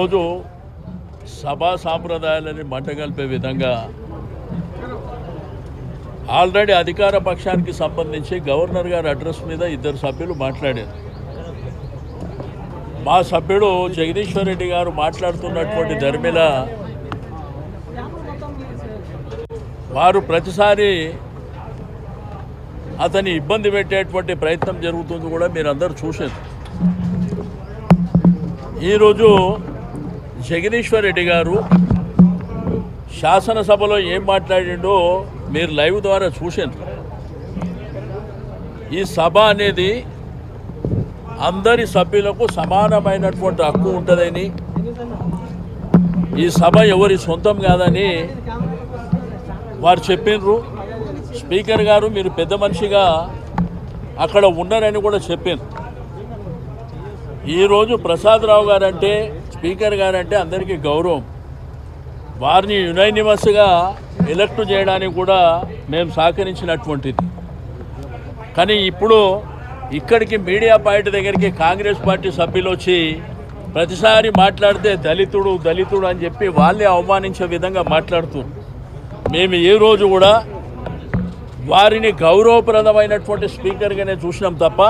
రోజు సభా సాంప్రదాయాలని మంటగలిపే విధంగా ఆల్రెడీ అధికార పక్షానికి సంబంధించి గవర్నర్ గారి అడ్రస్ మీద ఇద్దరు సభ్యులు మాట్లాడారు. మా సభ్యుడు జగదీశ్వర్ రెడ్డి గారు మాట్లాడుతున్నటువంటి ధర్మిల వారు ప్రతిసారి అతని ఇబ్బంది పెట్టేటువంటి ప్రయత్నం జరుగుతుంది కూడా మీరందరూ చూశారు. ఈరోజు జగదీశ్వర్ రెడ్డి గారు శాసనసభలో ఏం మాట్లాడిండో మీరు లైవ్ ద్వారా చూశారు. ఈ సభ అనేది అందరి సభ్యులకు సమానమైనటువంటి హక్కు ఉంటుందని, ఈ సభ ఎవరి సొంతం కాదని వారు చెప్పినారు. స్పీకర్ గారు మీరు పెద్ద మనిషిగా అక్కడ ఉన్నారని కూడా చెప్పారు. ఈరోజు ప్రసాదరావు గారంటే, స్పీకర్ గారంటే అందరికీ గౌరవం. వారిని యునైనిమస్గా ఎలక్ట్ చేయడానికి కూడా మేము సహకరించినటువంటిది. కానీ ఇప్పుడు ఇక్కడికి మీడియా పాయింట్ దగ్గరికి కాంగ్రెస్ పార్టీ సభ్యులు వచ్చి ప్రతిసారి మాట్లాడితే దళితుడు దళితుడు అని చెప్పి వాళ్ళే అవమానించే విధంగా మాట్లాడుతున్నారు. మేము ఏ రోజు కూడా వారిని గౌరవప్రదమైనటువంటి స్పీకర్గానే చూసినాం తప్ప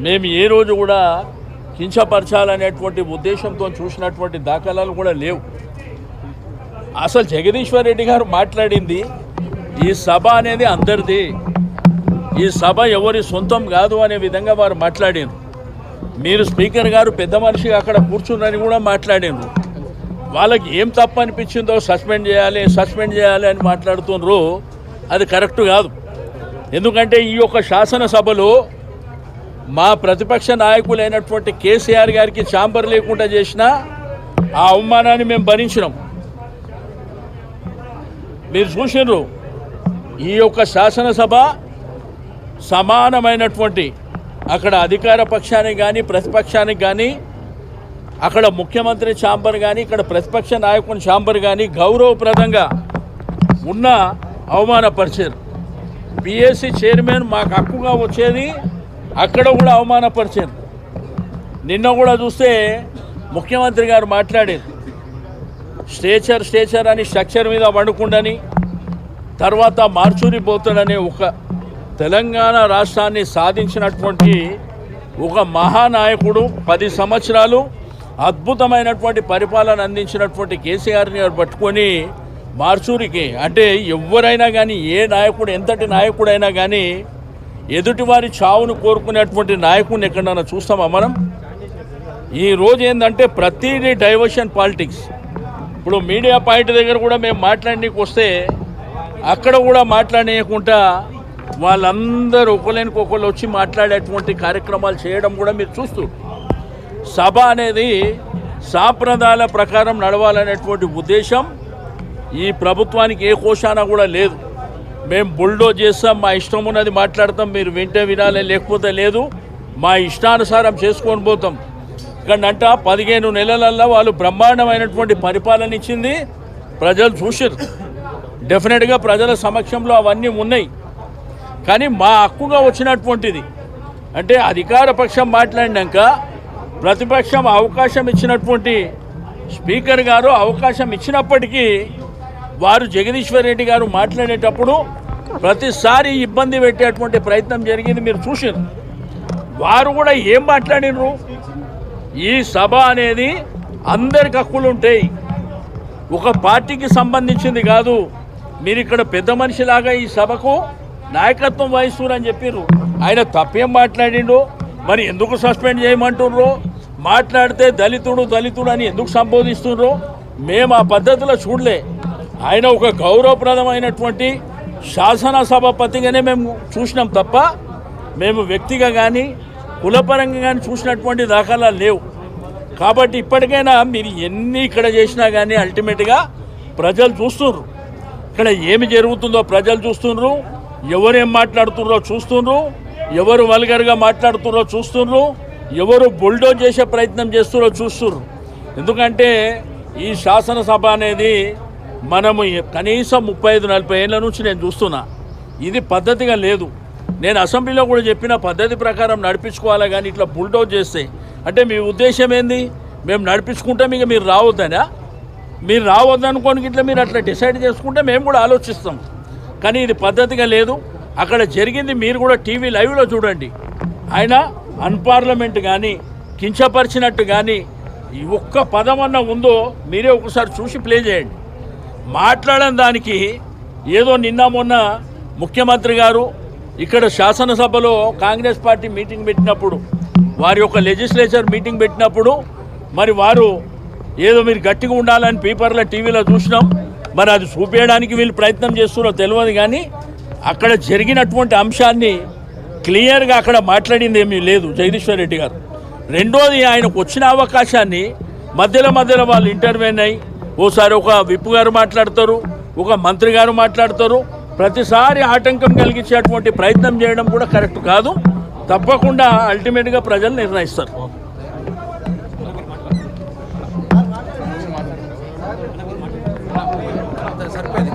మేము ఏ రోజు కూడా కించపరచాలనేటువంటి ఉద్దేశంతో చూసినటువంటి దాఖలాలు కూడా లేవు. అసలు జగదీశ్వర్ రెడ్డి గారు మాట్లాడింది ఈ సభ అనేది అందరిది, ఈ సభ ఎవరి సొంతం కాదు అనే విధంగా వారు మాట్లాడారు. మీరు స్పీకర్ గారు పెద్ద మనిషిగా అక్కడ కూర్చున్నారని కూడా మాట్లాడారు. వాళ్ళకి ఏం తప్పు అనిపించిందో సస్పెండ్ చేయాలి అని మాట్లాడుతున్నారు. అది కరెక్ట్ కాదు. ఎందుకంటే ఈ యొక్క శాసనసభలో మా ప్రతిపక్ష నాయకులైనటువంటి కేసీఆర్ గారికి ఛాంబర్ లేకుండా చేసిన ఆ అవమానాన్ని మేము భరించినాం. మీరు చూసినారు ఈ యొక్క శాసనసభ సమానమైనటువంటి, అక్కడ అధికార పక్షానికి కానీ ప్రతిపక్షానికి కానీ, అక్కడ ముఖ్యమంత్రి ఛాంబర్ కానీ ఇక్కడ ప్రతిపక్ష నాయకుని ఛాంబర్ కానీ గౌరవప్రదంగా ఉన్న అవమానపరిచారు. పిఎస్సి చైర్మన్ మాకు హక్కుగా వచ్చేది అక్కడ కూడా అవమానపరిచారు. నిన్న కూడా చూస్తే ముఖ్యమంత్రి గారు మాట్లాడారు, స్ట్రేచర్ అని స్ట్రక్చర్ మీద వండుకుండని, తర్వాత మార్చూరి పోతాడనే ఒక తెలంగాణ రాష్ట్రాన్ని సాధించినటువంటి ఒక మహానాయకుడు, 10 సంవత్సరాలు అద్భుతమైనటువంటి పరిపాలన అందించినటువంటి కేసీఆర్ని పట్టుకొని మార్చూరికి అంటే ఎవరైనా కానీ, ఏ నాయకుడు ఎంతటి నాయకుడైనా కానీ ఎదుటివారి చావును కోరుకునేటువంటి నాయకుడిని ఎక్కడైనా చూస్తామా మనం? ఈరోజు ఏంటంటే ప్రతిదీ డైవర్షన్ పాలిటిక్స్. ఇప్పుడు మీడియా పాయింట్ దగ్గర కూడా మేము మాట్లాడడానికి వస్తే అక్కడ కూడా మాట్లాడేయకుండా వాళ్ళందరూ ఒకళ్ళకొకళ్ళు వచ్చి మాట్లాడేటువంటి కార్యక్రమాలు చేయడం కూడా మీరు చూస్తూ, సభ అనేది సాంప్రదాయాల ప్రకారం నడవాలనేటువంటి ఉద్దేశం ఈ ప్రభుత్వానికి ఏ కోశాన కూడా లేదు. మేము బుల్డోజ్ చేస్తాం, మా ఇష్టం ఉన్నది మాట్లాడతాం, మీరు వింటే వినాలి లేకపోతే లేదు, మా ఇష్టానుసారం చేసుకొని పోతాం. ఇక్కడంట 15 నెలలల్లో వాళ్ళు బ్రహ్మాండమైనటువంటి పరిపాలన ఇచ్చింది, ప్రజలు చూసారు. డెఫినెట్గా ప్రజల సమక్షంలో అవన్నీ ఉన్నాయి. కానీ మా హక్కుగా వచ్చినటువంటిది అంటే అధికార పక్షం మాట్లాడినాక ప్రతిపక్షం అవకాశం ఇచ్చినటువంటి స్పీకర్ గారు అవకాశం ఇచ్చినప్పటికీ వారు జగదీశ్వర్ రెడ్డి గారు మాట్లాడేటప్పుడు ప్రతిసారి ఇబ్బంది పెట్టేటువంటి ప్రయత్నం జరిగింది, మీరు చూసారు. వారు కూడా ఏం మాట్లాడినరు, ఈ సభ అనేది అందరికి హక్కులు ఉంటాయి, ఒక పార్టీకి సంబంధించింది కాదు, మీరు ఇక్కడ పెద్ద మనిషిలాగా ఈ సభకు నాయకత్వం వహిస్తున్నారు చెప్పారు. ఆయన తప్పేం మాట్లాడిండు, మరి ఎందుకు సస్పెండ్ చేయమంటుర్రు, మాట్లాడితే దళితుడు అని ఎందుకు సంబోధిస్తున్నారు? మేము ఆ పద్ధతిలో చూడలే. ఆయన ఒక గౌరవప్రదమైనటువంటి శాసనసభాపతిగానే మేము చూసినాం తప్ప మేము వ్యక్తిగా కానీ కులపరంగా కానీ చూసినటువంటి దాఖలాలు లేవు. కాబట్టి ఇప్పటికైనా మీరు ఎన్ని ఇక్కడ చేసినా కానీ అల్టిమేట్గా ప్రజలు చూస్తున్నారు. ఇక్కడ ఏమి జరుగుతుందో ప్రజలు చూస్తున్నారు, ఎవరేం మాట్లాడుతున్నారో చూస్తున్నారు, ఎవరు వల్గర్గా మాట్లాడుతున్నారో చూస్తున్నారు, ఎవరు బుల్డోజ్ చేసే ప్రయత్నం చేస్తున్నారో చూస్తున్నారు. ఎందుకంటే ఈ శాసనసభ అనేది మనము కనీసం 35-40 ఏళ్ళ నుంచి నేను చూస్తున్నా, ఇది పద్ధతిగా లేదు. నేను అసెంబ్లీలో కూడా చెప్పిన పద్ధతి ప్రకారం నడిపించుకోవాలి కానీ ఇట్లా బుల్డోజ్ చేస్తే అంటే మీ ఉద్దేశం ఏంది? మేము నడిపించుకుంటాం, ఇక మీరు రావద్దనా? మీరు రావద్దనుకోనికి ఇట్లా మీరు అట్లా డిసైడ్ చేసుకుంటే మేము కూడా ఆలోచిస్తాం. కానీ ఇది పద్ధతిగా లేదు. అక్కడ జరిగింది మీరు కూడా టీవీ లైవ్లో చూడండి. ఆయన అన్పార్లమెంట్ కానీ కించపరిచినట్టు కానీ ఒక్క పదం అన్న ఉందో మీరే ఒకసారి చూసి ప్లే చేయండి. మాట్లాడని దానికి ఏదో నిన్న మొన్న ముఖ్యమంత్రి గారు ఇక్కడ శాసనసభలో కాంగ్రెస్ పార్టీ మీటింగ్ పెట్టినప్పుడు, వారి యొక్క లెజిస్లేచర్ మీటింగ్ పెట్టినప్పుడు మరి వారు ఏదో మీరు గట్టిగా ఉండాలని పేపర్లో టీవీలో చూసినాం. మరి అది చూపించడానికి వీళ్ళు ప్రయత్నం చేస్తున్నారో తెలియదు. కానీ అక్కడ జరిగినటువంటి అంశాన్ని క్లియర్గా అక్కడ మాట్లాడింది ఏమీ లేదు జగదీశ్వర్ రెడ్డి గారు. రెండోది, ఆయనకు వచ్చిన అవకాశాన్ని మధ్యలో వాళ్ళు ఇంటర్వ్యూన్ అయ్యి ఓసారి ఒక విప్ గారు మాట్లాడతారు, ఒక మంత్రి గారు మాట్లాడతారు. ప్రతిసారి ఆటంకం కలిగించేటువంటి ప్రయత్నం చేయడం కూడా కరెక్ట్ కాదు. తప్పకుండా అల్టిమేట్గా ప్రజలు నిర్ణయిస్తారు. సరిపోయింది.